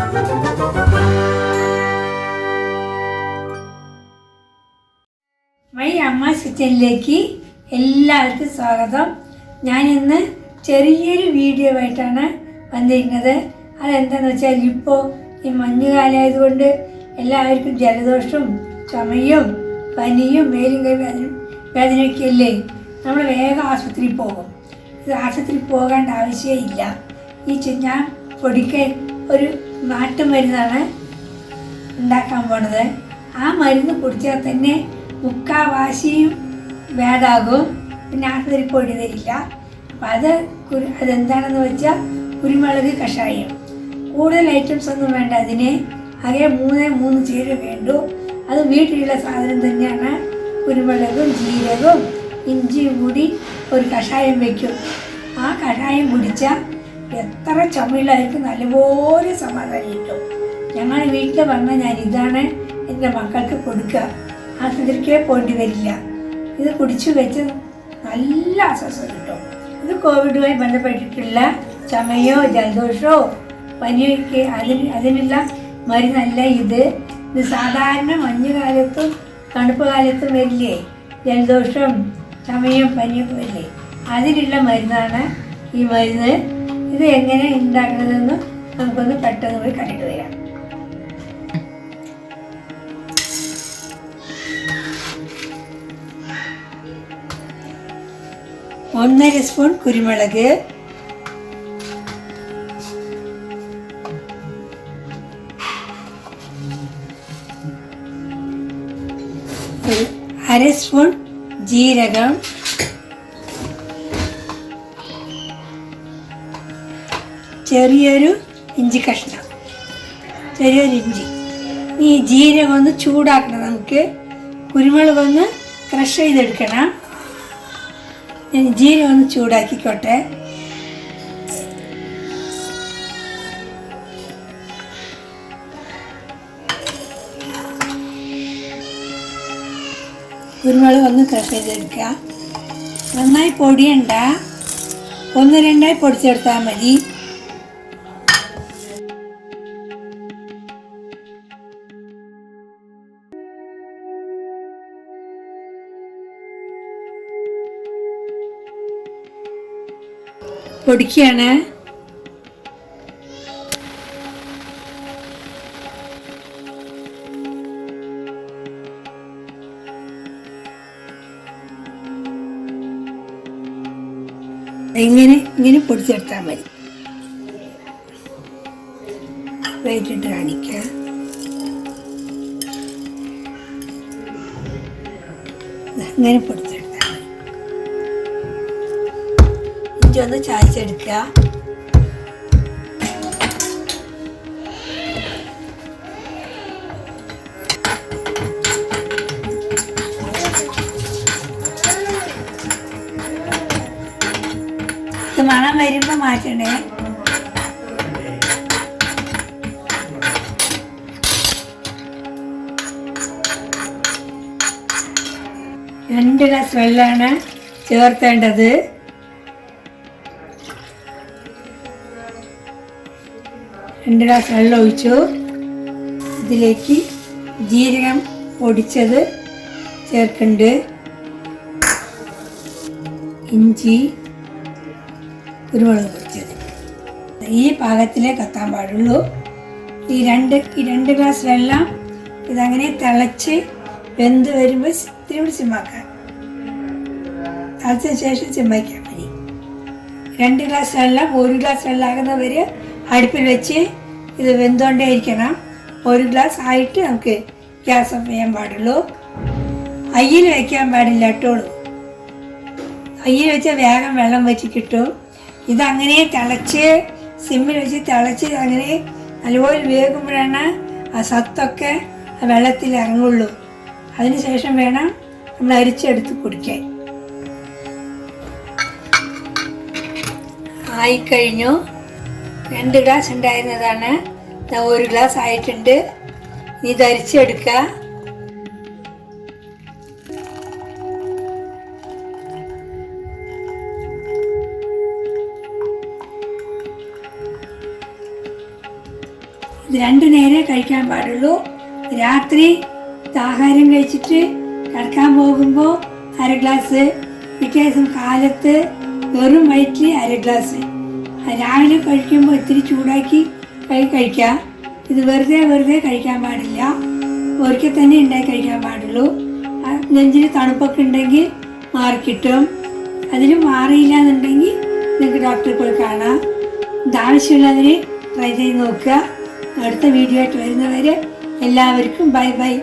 My Amma's കിച്ചണിലേക്ക് എല്ലാവർക്കും സ്വാഗതം. ഞാനിന്ന് ചെറിയൊരു വീഡിയോ ആയിട്ടാണ് വന്നിരിക്കുന്നത്. അതെന്താണെന്ന് വെച്ചാൽ ഇപ്പോൾ ഈ മഞ്ഞുകാലമായതുകൊണ്ട് എല്ലാവർക്കും ജലദോഷവും ചുമയും പനിയും മേലും കൈ വേദനയൊക്കെ അല്ലേ. നമ്മൾ വേഗം ആശുപത്രിയിൽ പോകും. ഇത് ആശുപത്രിയിൽ പോകേണ്ട ആവശ്യമില്ല. ഞാൻ പൊടിക്ക് ഒരു നാട്ടുമരുന്നാണ് ഉണ്ടാക്കാൻ പോണത്. ആ മരുന്ന് കുടിച്ചാൽ തന്നെ മുക്കാവാശിയും ഭേദാകും. പിന്നെ ആശുപത്രി പൊടി തരില്ല. അപ്പം അതെന്താണെന്ന് വെച്ചാൽ കുരുമുളക് കഷായം. കൂടുതൽ ഐറ്റംസ് ഒന്നും വേണ്ട. അതിന് ആകെ 3 ചേരുവ വേണ്ടു. അത് വീട്ടിലുള്ള സാധനം തന്നെയാണ്. കുരുമുളകും ജീരകവും ഇഞ്ചിയും കൂടി ഒരു കഷായം വയ്ക്കും. ആ കഷായം കുടിച്ചാൽ എത്ര ചുമയുള്ളവർക്ക് നല്ലപോലെ സമാധാനം കിട്ടും. ഞങ്ങൾ വീട്ടിൽ പറഞ്ഞാൽ ഞാൻ ഇതാണ് എൻ്റെ മക്കൾക്ക് കൊടുക്കുക. ആശുപത്രിക്കേ പോണ്ടി വരില്ല. ഇത് കുടിച്ചു വെച്ച് നല്ല ആശ്വാസം കിട്ടും. ഇത് കോവിഡുമായി ബന്ധപ്പെട്ടിട്ടുള്ള ചുമയോ ജലദോഷമോ പനിയൊക്കെ അതിനുള്ള മരുന്നല്ല. ഇത് സാധാരണ മഞ്ഞുകാലത്തും തണുപ്പ് കാലത്തും വരില്ലേ ജലദോഷം ചുമയും പനിയൊക്കെ വരില്ലേ, അതിനുള്ള മരുന്നാണ് ഈ മരുന്ന്. ഇത് എങ്ങനെ ഉണ്ടാക്കണതെന്ന് നമുക്കൊന്ന് പെട്ടെന്ന് പോയി കണ്ടിട്ട് വരാം. 1.5 സ്പൂൺ കുരുമുളക്, 1/2 സ്പൂൺ ജീരകം, ചെറിയൊരു ഇഞ്ചി കഷ്ണം, ചെറിയൊരു ഇഞ്ചി. ഈ ജീരകം ഒന്ന് ചൂടാക്കണം. നമുക്ക് കുരുമുളകൊന്ന് ക്രഷ് ചെയ്തെടുക്കണം. ഞാൻ ജീരകം ഒന്ന് ചൂടാക്കിക്കോട്ടെ. കുരുമുളക് ഒന്ന് ക്രഷ് ചെയ്തെടുക്കുക. നന്നായി പൊടിയണ്ട, 1-2 പൊടിച്ചെടുത്താൽ മതി. പൊടിക്കുകയാണ്. ഇങ്ങനെ പൊടിച്ചെടുത്താൽ മതി. വെയിറ്റിട്ട് കാണിക്കാം. ഇങ്ങനെ പൊടിച്ചെടുത്താൽ മതി. ഇഞ്ചി ഒന്ന് ചായച്ചെടുക്കുക. ഇത് മണം വരുമ്പോൾ മാറ്റണേ. രണ്ട് ഗ്ലാസ് വെള്ളമാണ് ചേർത്തേണ്ടത്. രണ്ട് ഗ്ലാസ് വെള്ളം ഒഴിച്ചു. ഇതിലേക്ക് ജീരകം പൊടിച്ചത് ചേർക്കുന്നുണ്ട്, ഇഞ്ചി, കുരുമുളക് പൊടിച്ചത്. ഈ പാകത്തിലേ കത്താൻ പാടുള്ളൂ. ഈ രണ്ട് ഗ്ലാസ് വെള്ളം ഇതങ്ങനെ തിളച്ച് വെന്ത് വരുമ്പോൾ ഇത്തിരി കൂടി സിമ്മാക്കാം. തിളച്ചതിന് ശേഷം സിമ്മാക്കാൻ മതി. 2 ഗ്ലാസ് വെള്ളം 1 ഗ്ലാസ് വെള്ളം ആകുന്നവർ അടുപ്പിൽ വെച്ച് ഇത് വെന്തുകൊണ്ടേ ഇരിക്കണം. 1 ഗ്ലാസ് ആയിട്ട് നമുക്ക് ഗ്യാസ് ഓഫ് ചെയ്യാൻ പാടുള്ളൂ. അയ്യിൽ വയ്ക്കാൻ പാടില്ല കേട്ടോളൂ. അയ്യിൽ വെച്ചാൽ വേഗം വെള്ളം വെച്ച് കിട്ടും. ഇതങ്ങനെ തിളച്ച് സിമ്മിൽ വെച്ച് തിളച്ച് അങ്ങനെ നല്ലപോലെ വേകുമ്പോഴാണ് ആ സത്തൊക്കെ ആ വെള്ളത്തിൽ ഇറങ്ങുള്ളൂ. അതിന് ശേഷം വേണം നമ്മൾ അരിച്ചെടുത്ത് കുടിക്കാൻ. ആയിക്കഴിഞ്ഞു. 2 ഗ്ലാസ് ഉണ്ടായിരുന്നതാണ്, 1 ഗ്ലാസ് ആയിട്ടുണ്ട്. ഇത് അരിച്ചെടുക്കുക. ഇത് 2 നേരെ കഴിക്കാൻ പാടുള്ളൂ. രാത്രി ആഹാരം കഴിച്ചിട്ട് കിടക്കാൻ പോകുമ്പോൾ 1/2 ഗ്ലാസ്, പിറ്റേ ദിവസം കാലത്ത് വെറും വയറ്റിൽ 1/2 ഗ്ലാസ്. രാവിലെ കഴിക്കുമ്പോൾ ഇത്തിരി ചൂടാക്കി കഴിക്കാം. ഇത് വെറുതെ കഴിക്കാൻ പാടില്ല. ഒരിക്കൽ തന്നെ ഉണ്ടാക്കി കഴിക്കാൻ പാടുള്ളൂ. നെഞ്ചിൽ തണുപ്പൊക്കെ ഉണ്ടെങ്കിൽ മാറിക്കിട്ടും. അതിന് മാറിയില്ല എന്നുണ്ടെങ്കിൽ നിങ്ങൾക്ക് ഡോക്ടറെ പോയി കാണാം. ഇതാവശ്യമുള്ളവർ ട്രൈ ചെയ്ത് നോക്കുക. അടുത്ത വീഡിയോ ആയിട്ട് വരുന്നവരെ എല്ലാവർക്കും ബൈ ബൈ.